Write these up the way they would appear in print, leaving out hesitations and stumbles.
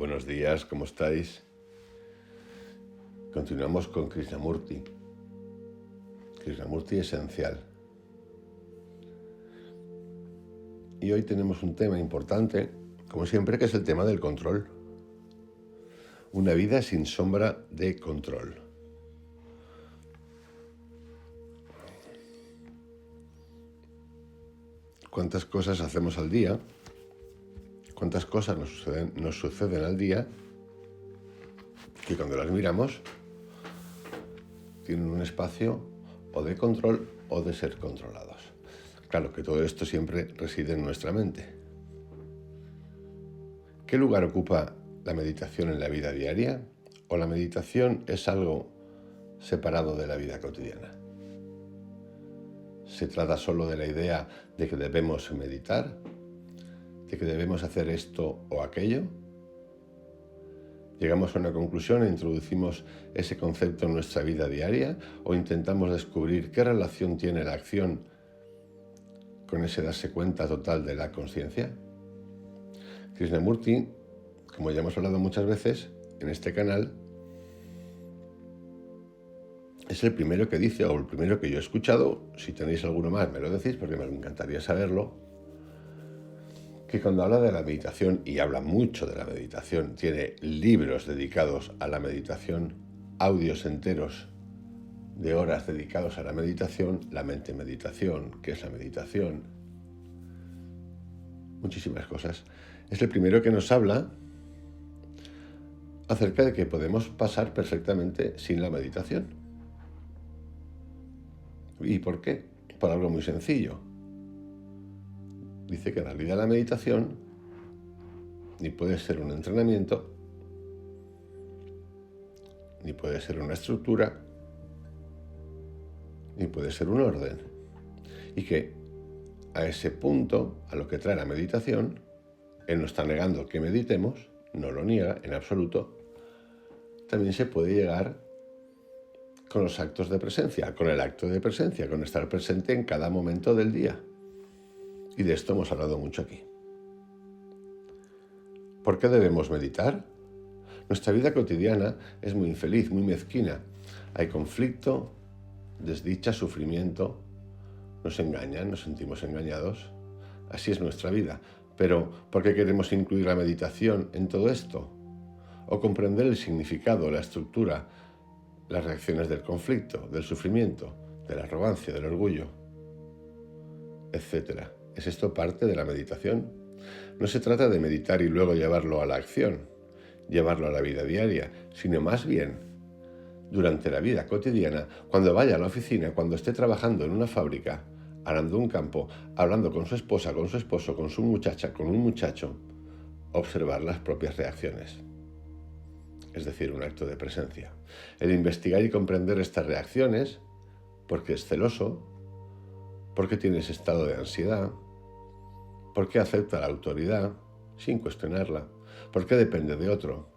Buenos días, ¿cómo estáis? Continuamos con Krishnamurti. Krishnamurti esencial. Y hoy tenemos un tema importante, como siempre, que es el tema del control. Una vida sin sombra de control. ¿Cuántas cosas hacemos al día? ¿Cuántas cosas nos suceden al día que cuando las miramos tienen un espacio o de control o de ser controlados? Claro que todo esto siempre reside en nuestra mente. ¿Qué lugar ocupa la meditación en la vida diaria? ¿O la meditación es algo separado de la vida cotidiana? ¿Se trata solo de la idea de que debemos meditar? ¿De que debemos hacer esto o aquello? ¿Llegamos a una conclusión e introducimos ese concepto en nuestra vida diaria? ¿O intentamos descubrir qué relación tiene la acción con ese darse cuenta total de la conciencia? Krishnamurti, como ya hemos hablado muchas veces en este canal, es el primero que dice, o el primero que yo he escuchado, si tenéis alguno más me lo decís porque me encantaría saberlo, que cuando habla de la meditación, y habla mucho de la meditación, tiene libros dedicados a la meditación, audios enteros de horas dedicados a la meditación, la mente meditación, qué es la meditación, muchísimas cosas. Es el primero que nos habla acerca de que podemos pasar perfectamente sin la meditación. ¿Y por qué? Por algo muy sencillo. Dice que en realidad la meditación ni puede ser un entrenamiento, ni puede ser una estructura, ni puede ser un orden. Y que a ese punto, a lo que trae la meditación, él no está negando que meditemos, no lo niega en absoluto, también se puede llegar con los actos de presencia, con el acto de presencia, con estar presente en cada momento del día. Y de esto hemos hablado mucho aquí. ¿Por qué debemos meditar? Nuestra vida cotidiana es muy infeliz, muy mezquina. Hay conflicto, desdicha, sufrimiento, nos engañan, nos sentimos engañados. Así es nuestra vida. Pero, ¿por qué queremos incluir la meditación en todo esto? O comprender el significado, la estructura, las reacciones del conflicto, del sufrimiento, de la arrogancia, del orgullo, etc. ¿Es esto parte de la meditación? No se trata de meditar y luego llevarlo a la acción, llevarlo a la vida diaria, sino más bien durante la vida cotidiana, cuando vaya a la oficina, cuando esté trabajando en una fábrica, arando un campo, hablando con su esposa, con su esposo, con su muchacha, con un muchacho, observar las propias reacciones. Es decir, un acto de presencia. El investigar y comprender estas reacciones, porque es celoso, porque tiene ese estado de ansiedad, porque acepta la autoridad sin cuestionarla, porque depende de otro.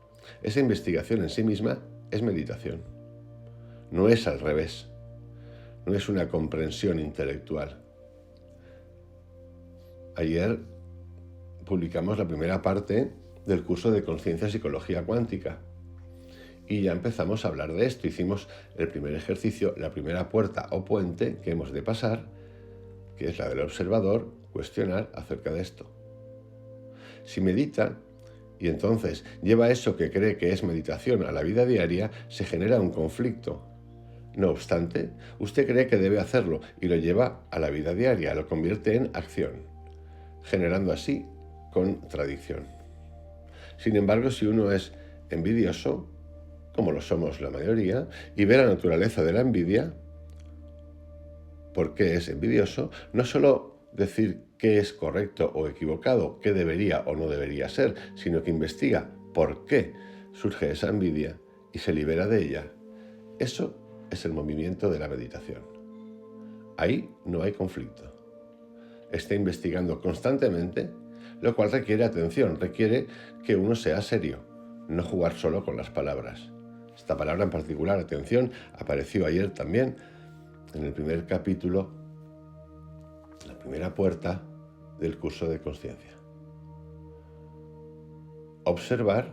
Esa investigación en sí misma es meditación. No es al revés. No es una comprensión intelectual. Ayer publicamos la primera parte del curso de Conciencia Psicología Cuántica. Y ya empezamos a hablar de esto. Hicimos el primer ejercicio, la primera puerta o puente que hemos de pasar, que es la del observador, cuestionar acerca de esto. Si medita y entonces lleva eso que cree que es meditación a la vida diaria, se genera un conflicto. No obstante, usted cree que debe hacerlo y lo lleva a la vida diaria, lo convierte en acción, generando así contradicción. Sin embargo, si uno es envidioso, como lo somos la mayoría, y ve la naturaleza de la envidia, por qué es envidioso, no solo decir qué es correcto o equivocado, qué debería o no debería ser, sino que investiga por qué surge esa envidia y se libera de ella. Eso es el movimiento de la meditación. Ahí no hay conflicto. Está investigando constantemente, lo cual requiere atención, requiere que uno sea serio, no jugar solo con las palabras. Esta palabra en particular, atención, apareció ayer también en el primer capítulo, la primera puerta del curso de conciencia. Observar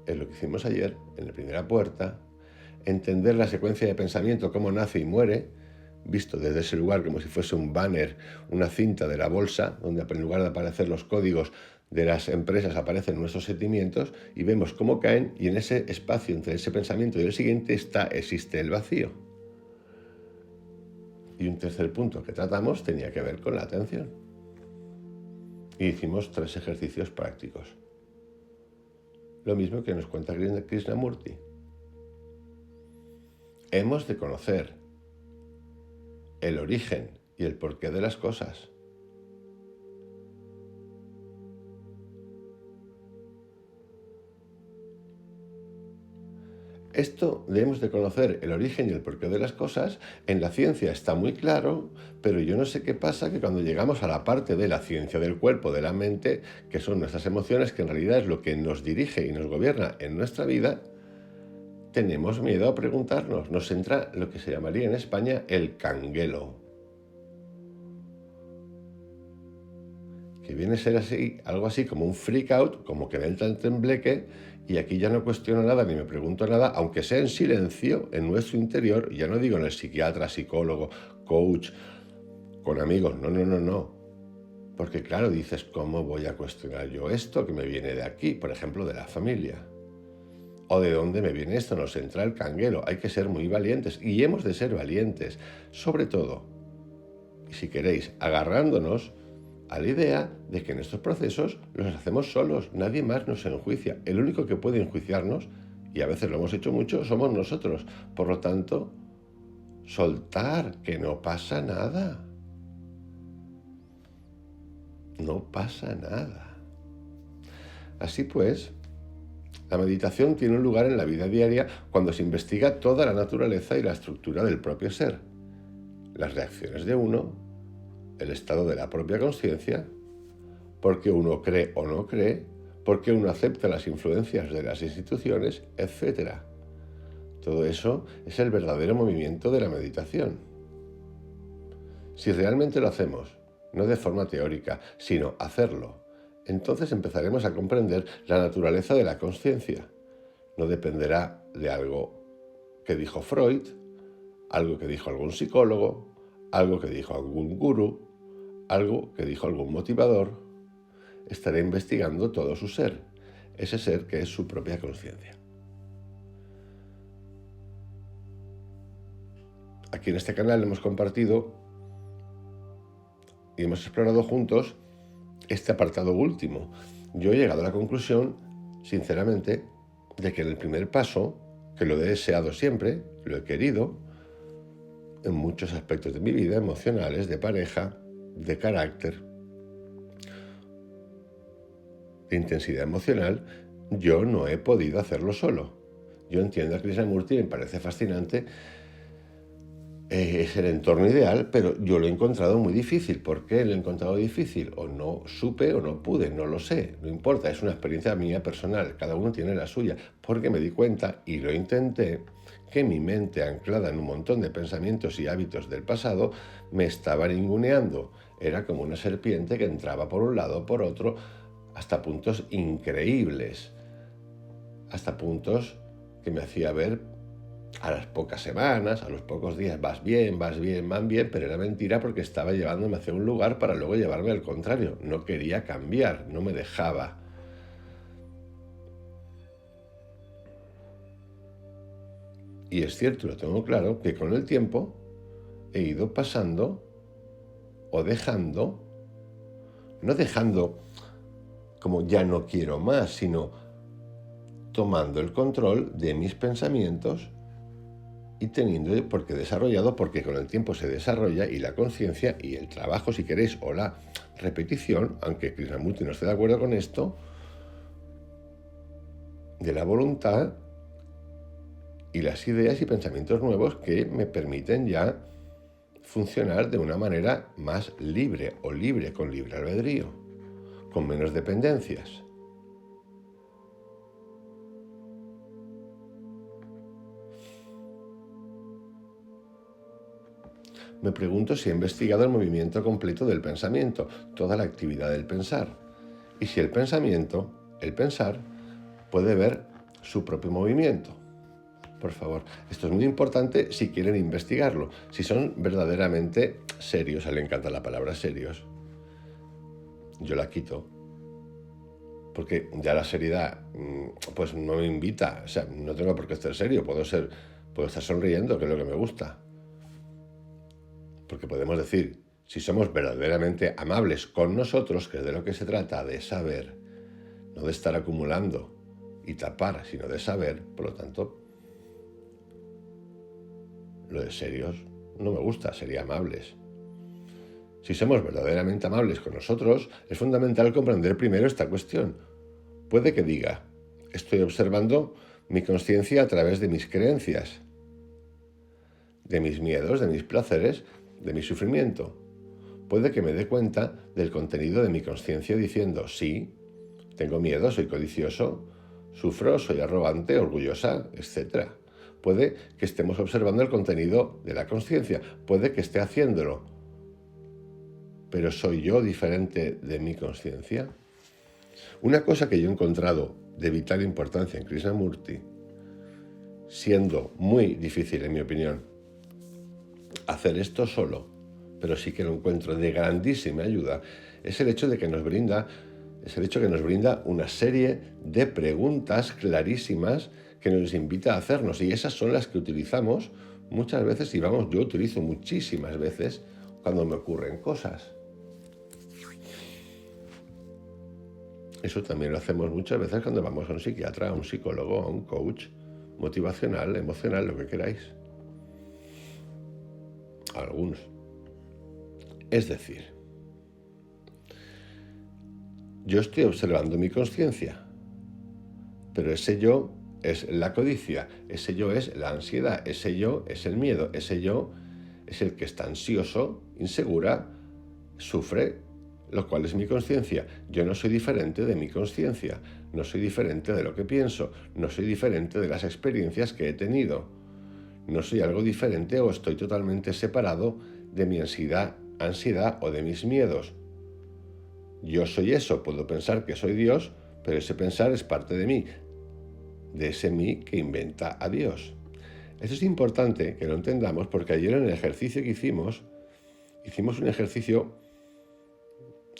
es lo que hicimos ayer en la primera puerta, entender la secuencia de pensamiento, cómo nace y muere, visto desde ese lugar como si fuese un banner, una cinta de la bolsa, donde en lugar de aparecer los códigos de las empresas aparecen nuestros sentimientos y vemos cómo caen, y en ese espacio entre ese pensamiento y el siguiente existe el vacío. Y un tercer punto que tratamos tenía que ver con la atención. Y hicimos 3 ejercicios prácticos. Lo mismo que nos cuenta Krishnamurti. Hemos de conocer el origen y el porqué de las cosas. Esto debemos de conocer el origen y el porqué de las cosas. En la ciencia está muy claro, pero yo no sé qué pasa que cuando llegamos a la parte de la ciencia del cuerpo, de la mente, que son nuestras emociones, que en realidad es lo que nos dirige y nos gobierna en nuestra vida, tenemos miedo a preguntarnos. Nos entra lo que se llamaría en España el canguelo, que viene a ser así, algo así como un freak out, como que me entra el tembleque, y aquí ya no cuestiono nada ni me pregunto nada, aunque sea en silencio, en nuestro interior, ya no digo en el psiquiatra, psicólogo, coach, con amigos, no. Porque claro, dices, ¿cómo voy a cuestionar yo esto que me viene de aquí? Por ejemplo, de la familia. ¿O de dónde me viene esto? Nos entra el canguelo. Hay que ser muy valientes, y hemos de ser valientes, sobre todo, y si queréis, agarrándonos a la idea de que en estos procesos los hacemos solos, nadie más nos enjuicia. El único que puede enjuiciarnos, y a veces lo hemos hecho mucho, somos nosotros. Por lo tanto, soltar, que no pasa nada. No pasa nada. Así pues, la meditación tiene un lugar en la vida diaria cuando se investiga toda la naturaleza y la estructura del propio ser, las reacciones de uno, el estado de la propia conciencia, porque uno cree o no cree, porque uno acepta las influencias de las instituciones, etc. Todo eso es el verdadero movimiento de la meditación. Si realmente lo hacemos, no de forma teórica, sino hacerlo, entonces empezaremos a comprender la naturaleza de la conciencia. No dependerá de algo que dijo Freud, algo que dijo algún psicólogo, algo que dijo algún gurú, algo que dijo algún motivador. Estaré investigando todo su ser, ese ser que es su propia conciencia. Aquí en este canal hemos compartido y hemos explorado juntos este apartado último. Yo he llegado a la conclusión, sinceramente, de que en el primer paso, que lo he deseado siempre, lo he querido, en muchos aspectos de mi vida, emocionales, de pareja, de carácter, de intensidad emocional, yo no he podido hacerlo solo. Yo entiendo a Krishnamurti y me parece fascinante, es el entorno ideal, pero yo lo he encontrado muy difícil. ¿Por qué lo he encontrado difícil? O no supe o no pude, no lo sé, no importa, es una experiencia mía personal, cada uno tiene la suya, porque me di cuenta, y lo intenté, que mi mente, anclada en un montón de pensamientos y hábitos del pasado, me estaba ninguneando. Era como una serpiente que entraba por un lado o por otro, hasta puntos increíbles, hasta puntos que me hacía ver a las pocas semanas, a los pocos días, vas bien, van bien, pero era mentira porque estaba llevándome hacia un lugar para luego llevarme al contrario. No quería cambiar, no me dejaba. Y es cierto, lo tengo claro, que con el tiempo he ido pasando o dejando, no dejando como ya no quiero más, sino tomando el control de mis pensamientos y teniendo, porque con el tiempo se desarrolla, y la conciencia y el trabajo, si queréis, o la repetición, aunque Krishnamurti no esté de acuerdo con esto, de la voluntad y las ideas y pensamientos nuevos que me permiten ya funcionar de una manera más libre, o libre con libre albedrío, con menos dependencias. Me pregunto si he investigado el movimiento completo del pensamiento, toda la actividad del pensar, y si el pensar, puede ver su propio movimiento. Por favor, esto es muy importante si quieren investigarlo, si son verdaderamente serios. A él le encanta la palabra serios. Yo la quito, porque ya la seriedad pues no me invita, o sea, no tengo por qué estar serio, puedo estar sonriendo, que es lo que me gusta. Porque podemos decir, si somos verdaderamente amables con nosotros, que es de lo que se trata, de saber, no de estar acumulando y tapar, sino de saber, por lo tanto, lo de serios no me gusta, sería amables. Si somos verdaderamente amables con nosotros, es fundamental comprender primero esta cuestión. Puede que diga, estoy observando mi consciencia a través de mis creencias, de mis miedos, de mis placeres, de mi sufrimiento. Puede que me dé cuenta del contenido de mi consciencia diciendo, sí, tengo miedo, soy codicioso, sufro, soy arrogante, orgullosa, etc. Puede que estemos observando el contenido de la consciencia, puede que esté haciéndolo, pero ¿soy yo diferente de mi consciencia? Una cosa que yo he encontrado de vital importancia en Krishnamurti, siendo muy difícil en mi opinión hacer esto solo, pero sí que lo encuentro de grandísima ayuda, es el hecho de que nos brinda una serie de preguntas clarísimas que nos invita a hacernos, y esas son las que utilizamos muchas veces, y yo utilizo muchísimas veces cuando me ocurren cosas. Eso también lo hacemos muchas veces cuando vamos a un psiquiatra, a un psicólogo, a un coach motivacional, emocional, lo que queráis. Algunos. Es decir, yo estoy observando mi consciencia, pero ese yo es la codicia, ese yo es la ansiedad, ese yo es el miedo, ese yo es el que está ansioso, insegura, sufre, lo cual es mi consciencia. Yo no soy diferente de mi consciencia, no soy diferente de lo que pienso, no soy diferente de las experiencias que he tenido, no soy algo diferente o estoy totalmente separado de mi ansiedad o de mis miedos. Yo soy eso, puedo pensar que soy Dios, pero ese pensar es parte de mí, de ese mí que inventa a Dios. Eso es importante que lo entendamos, porque ayer en el ejercicio que hicimos un ejercicio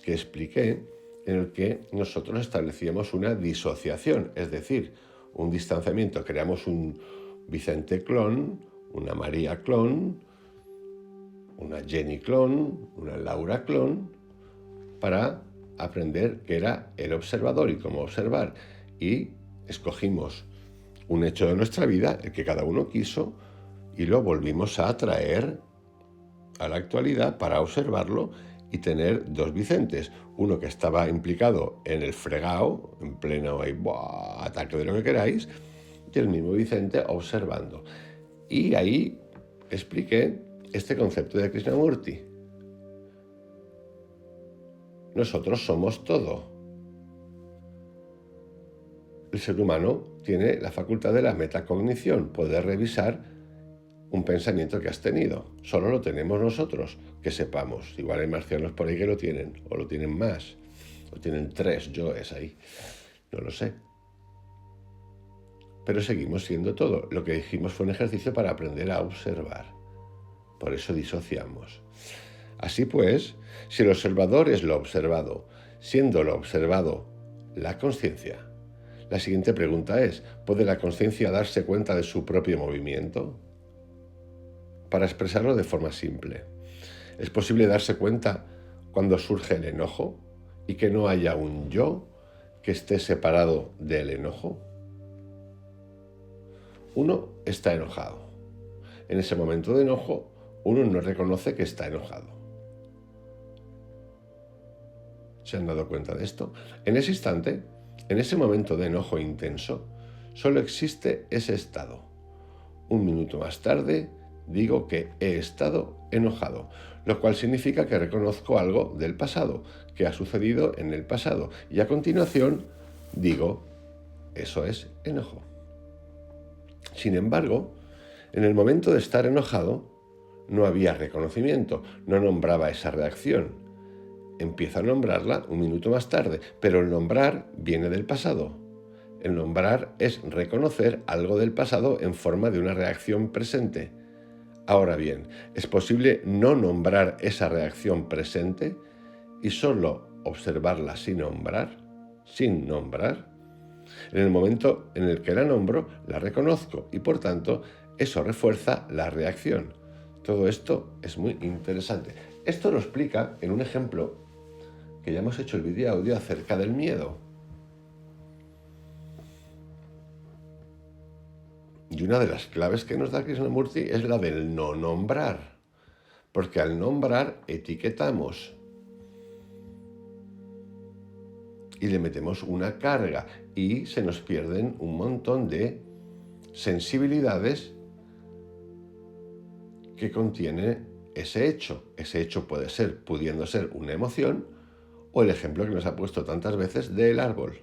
que expliqué, en el que nosotros establecíamos una disociación, es decir, un distanciamiento. Creamos un Vicente clon, una María clon, una Jenny clon, una Laura clon, para aprender qué era el observador y cómo observar. Y escogimos un hecho de nuestra vida, el que cada uno quiso, y lo volvimos a traer a la actualidad para observarlo y tener dos Vicentes. Uno que estaba implicado en el fregado, en pleno ataque de lo que queráis, y el mismo Vicente observando. Y ahí expliqué este concepto de Krishnamurti. Nosotros somos todo. El ser humano tiene la facultad de la metacognición, poder revisar un pensamiento que has tenido. Solo lo tenemos nosotros, que sepamos. Igual hay marcianos por ahí que lo tienen, o lo tienen más, o tienen 3 yoes ahí. No lo sé. Pero seguimos siendo todo. Lo que dijimos fue un ejercicio para aprender a observar. Por eso disociamos. Así pues, si el observador es lo observado, siendo lo observado la consciencia, la siguiente pregunta es, ¿puede la consciencia darse cuenta de su propio movimiento? Para expresarlo de forma simple, ¿es posible darse cuenta cuando surge el enojo y que no haya un yo que esté separado del enojo? Uno está enojado. En ese momento de enojo, uno no reconoce que está enojado. ¿Se han dado cuenta de esto? En ese instante, en ese momento de enojo intenso, solo existe ese estado. Un minuto más tarde, digo que he estado enojado, lo cual significa que reconozco algo del pasado, que ha sucedido en el pasado, y a continuación digo, eso es enojo. Sin embargo, en el momento de estar enojado, no había reconocimiento, no nombraba esa reacción. Empiezo a nombrarla un minuto más tarde, pero el nombrar viene del pasado. El nombrar es reconocer algo del pasado en forma de una reacción presente. Ahora bien, ¿es posible no nombrar esa reacción presente y solo observarla sin nombrar? Sin nombrar. En el momento en el que la nombro, la reconozco y por tanto eso refuerza la reacción. Todo esto es muy interesante. Esto lo explica en un ejemplo que ya hemos hecho el vídeo audio acerca del miedo. Y una de las claves que nos da Krishnamurti es la del no nombrar, porque al nombrar etiquetamos y le metemos una carga y se nos pierden un montón de sensibilidades que contiene ese hecho. Ese hecho pudiendo ser una emoción o el ejemplo que nos ha puesto tantas veces del árbol.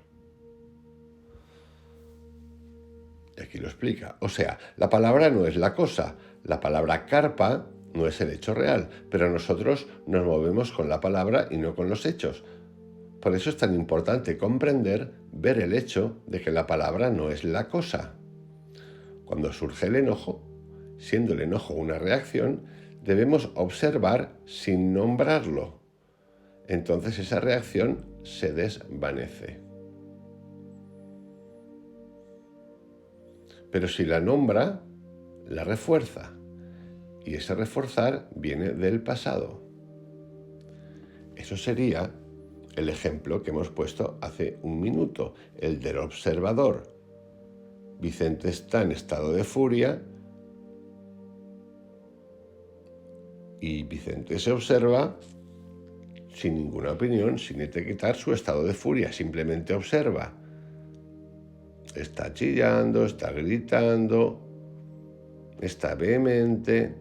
Y aquí lo explica. O sea, la palabra no es la cosa. La palabra carpa no es el hecho real, pero nosotros nos movemos con la palabra y no con los hechos. Por eso es tan importante comprender, ver el hecho de que la palabra no es la cosa. Cuando surge el enojo, siendo el enojo una reacción, debemos observar sin nombrarlo. Entonces esa reacción se desvanece. Pero si la nombra, la refuerza. Y ese reforzar viene del pasado. Eso sería el ejemplo que hemos puesto hace un minuto, el del observador. Vicente está en estado de furia y Vicente se observa sin ninguna opinión, sin etiquetar su estado de furia, simplemente observa. Está chillando, está gritando, está vehemente.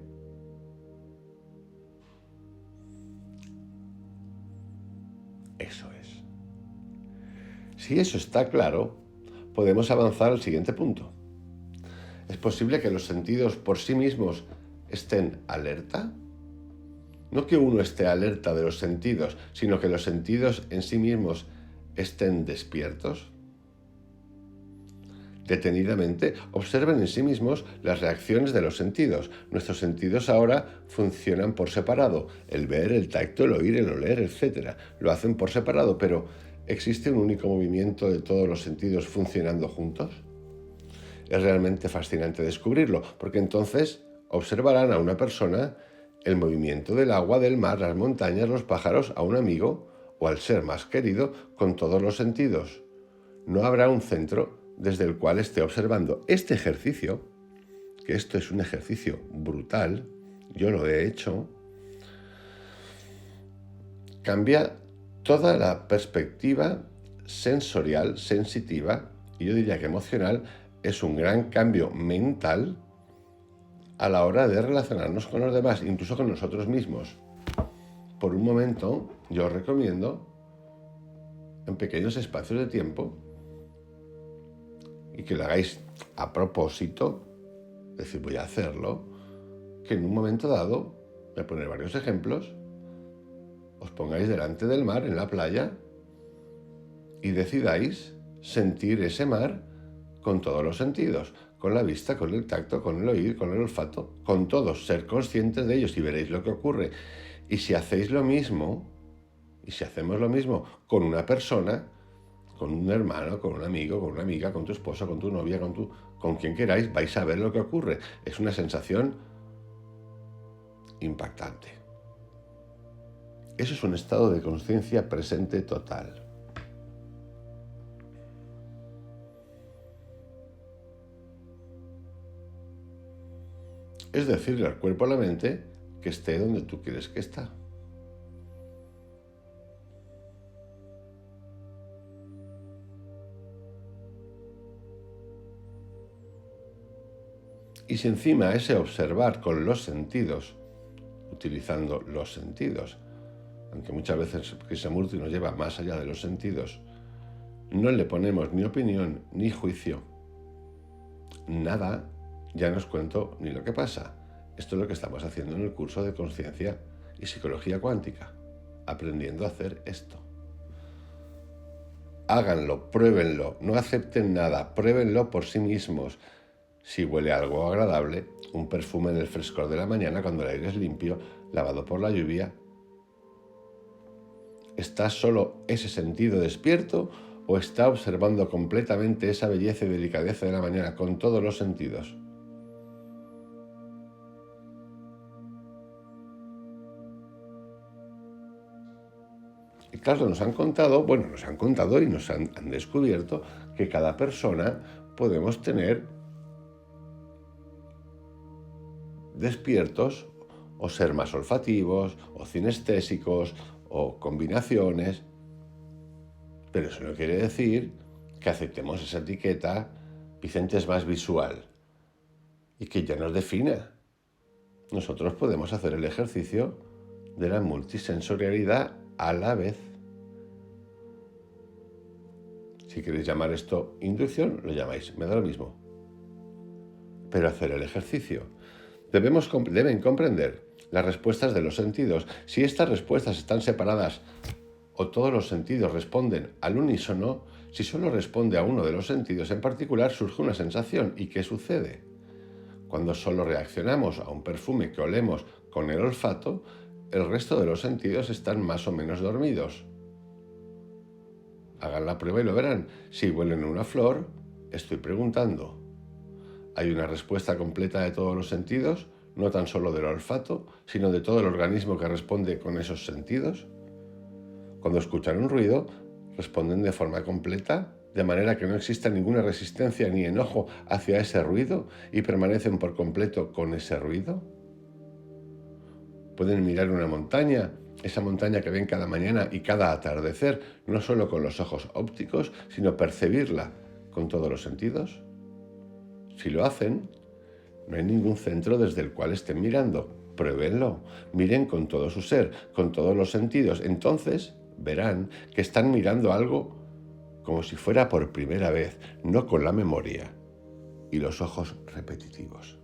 Eso es. Si eso está claro, podemos avanzar al siguiente punto. ¿Es posible que los sentidos por sí mismos estén alerta? No que uno esté alerta de los sentidos, sino que los sentidos en sí mismos estén despiertos. Detenidamente observen en sí mismos las reacciones de los sentidos. Nuestros sentidos ahora funcionan por separado. El ver, el tacto, el oír, el oler, etc. Lo hacen por separado, pero ¿existe un único movimiento de todos los sentidos funcionando juntos? Es realmente fascinante descubrirlo, porque entonces observarán a una persona el movimiento del agua, del mar, las montañas, los pájaros, a un amigo o al ser más querido con todos los sentidos. No habrá un centro desde el cual esté observando. Este ejercicio, que esto es un ejercicio brutal, yo lo he hecho, cambia toda la perspectiva sensorial, sensitiva, y yo diría que emocional. Es un gran cambio mental a la hora de relacionarnos con los demás, incluso con nosotros mismos. Por un momento, yo os recomiendo, en pequeños espacios de tiempo, y que lo hagáis a propósito, es decir, voy a hacerlo, que en un momento dado, voy a poner varios ejemplos, os pongáis delante del mar, en la playa, y decidáis sentir ese mar con todos los sentidos, con la vista, con el tacto, con el oír, con el olfato, con todos, ser conscientes de ellos y veréis lo que ocurre. Y si hacéis lo mismo, y si hacemos lo mismo con una persona, con un hermano, con un amigo, con una amiga, con tu esposo, con tu novia, con quien queráis, vais a ver lo que ocurre. Es una sensación impactante. Eso es un estado de conciencia presente total. Es decirle al cuerpo, a la mente, que esté donde tú quieres que está. Y si encima ese observar con los sentidos, utilizando los sentidos, aunque muchas veces Krishnamurti nos lleva más allá de los sentidos, no le ponemos ni opinión ni juicio, nada, ya no os cuento ni lo que pasa. Esto es lo que estamos haciendo en el curso de Conciencia y Psicología Cuántica, aprendiendo a hacer esto. háganlo, pruébenlo, no acepten nada, pruébenlo por sí mismos. Si huele algo agradable, un perfume en el frescor de la mañana cuando el aire es limpio, lavado por la lluvia, ¿está solo ese sentido despierto o está observando completamente esa belleza y delicadeza de la mañana con todos los sentidos? Y claro, nos han contado y nos han descubierto que cada persona podemos tener despiertos o ser más olfativos o cinestésicos o combinaciones, pero eso no quiere decir que aceptemos esa etiqueta Vicente es más visual y que ya nos defina. Nosotros podemos hacer el ejercicio de la multisensorialidad a la vez. Si queréis llamar esto inducción, lo llamáis, me da lo mismo. Pero hacer el ejercicio. Deben comprender las respuestas de los sentidos. Si estas respuestas están separadas o todos los sentidos responden al unísono, si solo responde a uno de los sentidos en particular, surge una sensación. ¿Y qué sucede? Cuando solo reaccionamos a un perfume que olemos con el olfato, el resto de los sentidos están más o menos dormidos. Hagan la prueba y lo verán. Si huelen una flor, estoy preguntando. ¿Hay una respuesta completa de todos los sentidos? No tan solo del olfato, sino de todo el organismo que responde con esos sentidos. Cuando escuchan un ruido, responden de forma completa, de manera que no exista ninguna resistencia ni enojo hacia ese ruido y permanecen por completo con ese ruido. Pueden mirar una montaña, esa montaña que ven cada mañana y cada atardecer, no solo con los ojos ópticos, sino percibirla con todos los sentidos. Si lo hacen, no hay ningún centro desde el cual estén mirando. Pruébenlo, miren con todo su ser, con todos los sentidos. Entonces verán que están mirando algo como si fuera por primera vez, no con la memoria y los ojos repetitivos.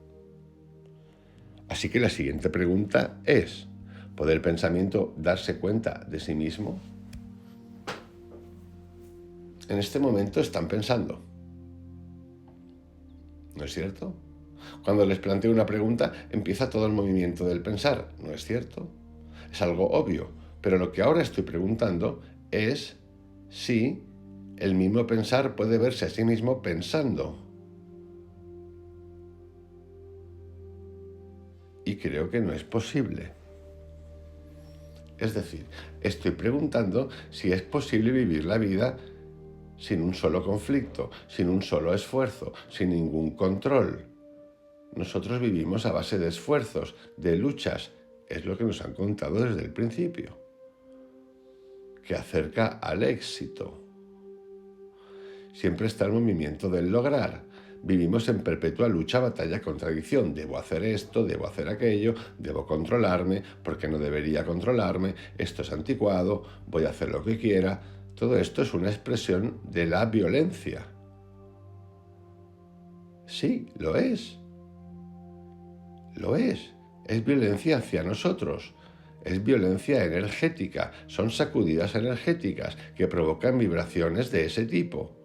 Así que la siguiente pregunta es, ¿puede el pensamiento darse cuenta de sí mismo? En este momento están pensando. ¿No es cierto? Cuando les planteo una pregunta, empieza todo el movimiento del pensar. ¿No es cierto? Es algo obvio, pero lo que ahora estoy preguntando es si el mismo pensar puede verse a sí mismo pensando. Y creo que no es posible. Es decir, estoy preguntando si es posible vivir la vida sin un solo conflicto, sin un solo esfuerzo, sin ningún control. Nosotros vivimos a base de esfuerzos, de luchas. Es lo que nos han contado desde el principio, que acerca al éxito. Siempre está el movimiento del lograr. Vivimos en perpetua lucha, batalla, contradicción. Debo hacer esto, debo hacer aquello, debo controlarme, porque no debería controlarme, esto es anticuado, voy a hacer lo que quiera. Todo esto es una expresión de la violencia. Sí, lo es. Lo es. Es violencia hacia nosotros. Es violencia energética. Son sacudidas energéticas que provocan vibraciones de ese tipo.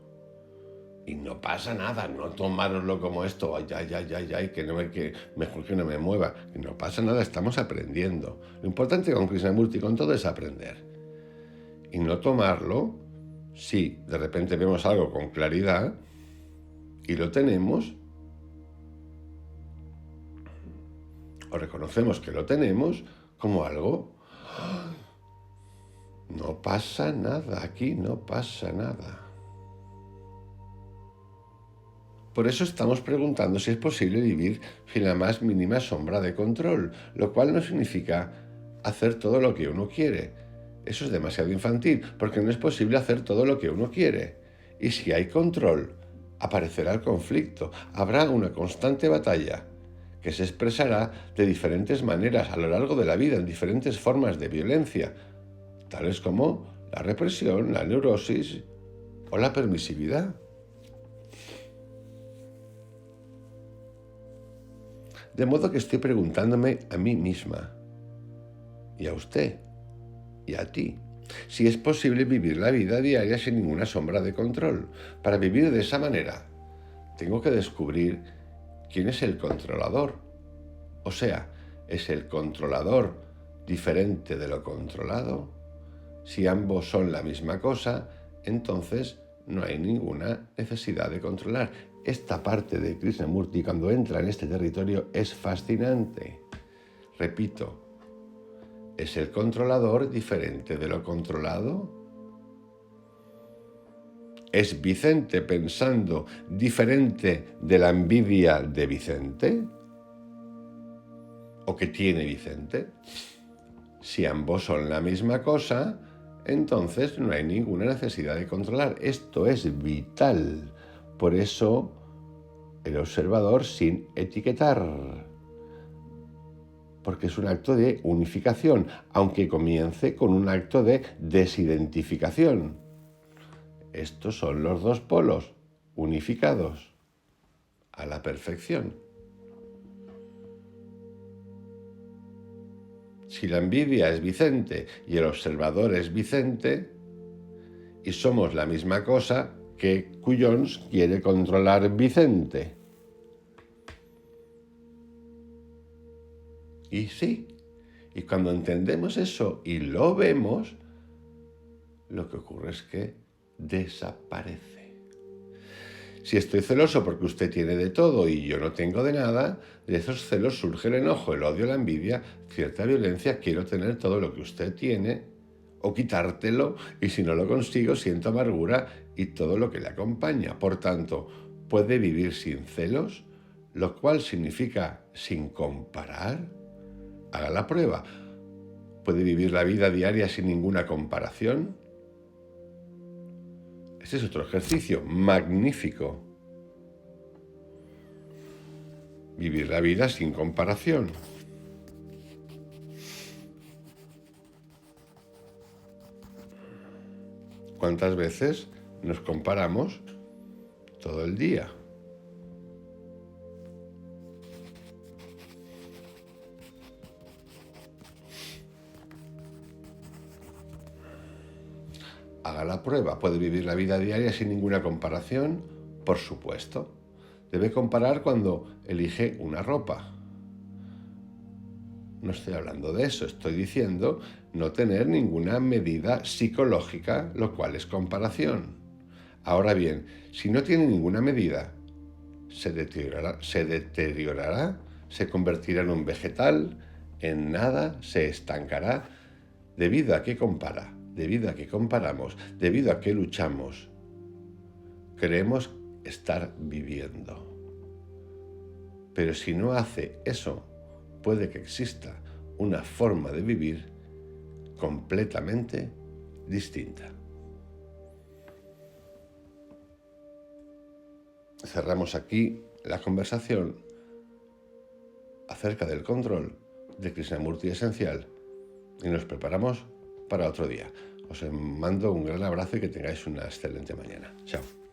Y no pasa nada, no tomároslo como esto, ay, que mejor que no me mueva. Y no pasa nada, estamos aprendiendo. Lo importante con Krishnamurti, con todo, es aprender. Y no tomarlo, si de repente vemos algo con claridad y lo tenemos, o reconocemos que lo tenemos como algo. No pasa nada, aquí no pasa nada. Por eso estamos preguntando si es posible vivir sin la más mínima sombra de control, lo cual no significa hacer todo lo que uno quiere. Eso es demasiado infantil, porque no es posible hacer todo lo que uno quiere. Y si hay control, aparecerá el conflicto, habrá una constante batalla, que se expresará de diferentes maneras a lo largo de la vida, en diferentes formas de violencia, tales como la represión, la neurosis o la permisividad. De modo que estoy preguntándome a mí misma, y a usted, y a ti, Si es posible vivir la vida diaria sin ninguna sombra de control. Para vivir de esa manera, tengo que descubrir quién es el controlador. O sea, ¿es el controlador diferente de lo controlado? Si ambos son la misma cosa, entonces no hay ninguna necesidad de controlar. Esta parte de Krishnamurti, cuando entra en este territorio, es fascinante. Repito, ¿es el controlador diferente de lo controlado? ¿Es Vicente pensando diferente de la envidia de Vicente? ¿O qué tiene Vicente? Si ambos son la misma cosa, entonces no hay ninguna necesidad de controlar. Esto es vital. Por eso, el observador sin etiquetar. Porque es un acto de unificación, aunque comience con un acto de desidentificación. Estos son los dos polos unificados a la perfección. Si la envidia es Vicente y el observador es Vicente, y somos la misma cosa, ¿qué cuyons quiere controlar Vicente? Y sí, y cuando entendemos eso y lo vemos, lo que ocurre es que desaparece. Si estoy celoso porque usted tiene de todo y yo no tengo de nada, de esos celos surge el enojo, el odio, la envidia, cierta violencia, quiero tener todo lo que usted tiene o quitártelo, y si no lo consigo siento amargura y todo lo que le acompaña. Por tanto, puede vivir sin celos, lo cual significa sin comparar. Haga la prueba. ¿Puede vivir la vida diaria sin ninguna comparación? Este es otro ejercicio magnífico. Vivir la vida sin comparación. ¿Cuántas veces nos comparamos todo el día? Haga la prueba. ¿Puede vivir la vida diaria sin ninguna comparación? Por supuesto. Debe comparar cuando elige una ropa. No estoy hablando de eso, estoy diciendo no tener ninguna medida psicológica, lo cual es comparación. Ahora bien, si no tiene ninguna medida, se deteriorará, se convertirá en un vegetal, en nada, se estancará, debido a que compara. Debido a que comparamos, debido a que luchamos, creemos estar viviendo. Pero si no hace eso, puede que exista una forma de vivir completamente distinta. Cerramos aquí la conversación acerca del control de Krishnamurti esencial y nos preparamos para otro día. Os mando un gran abrazo y que tengáis una excelente mañana. Chao.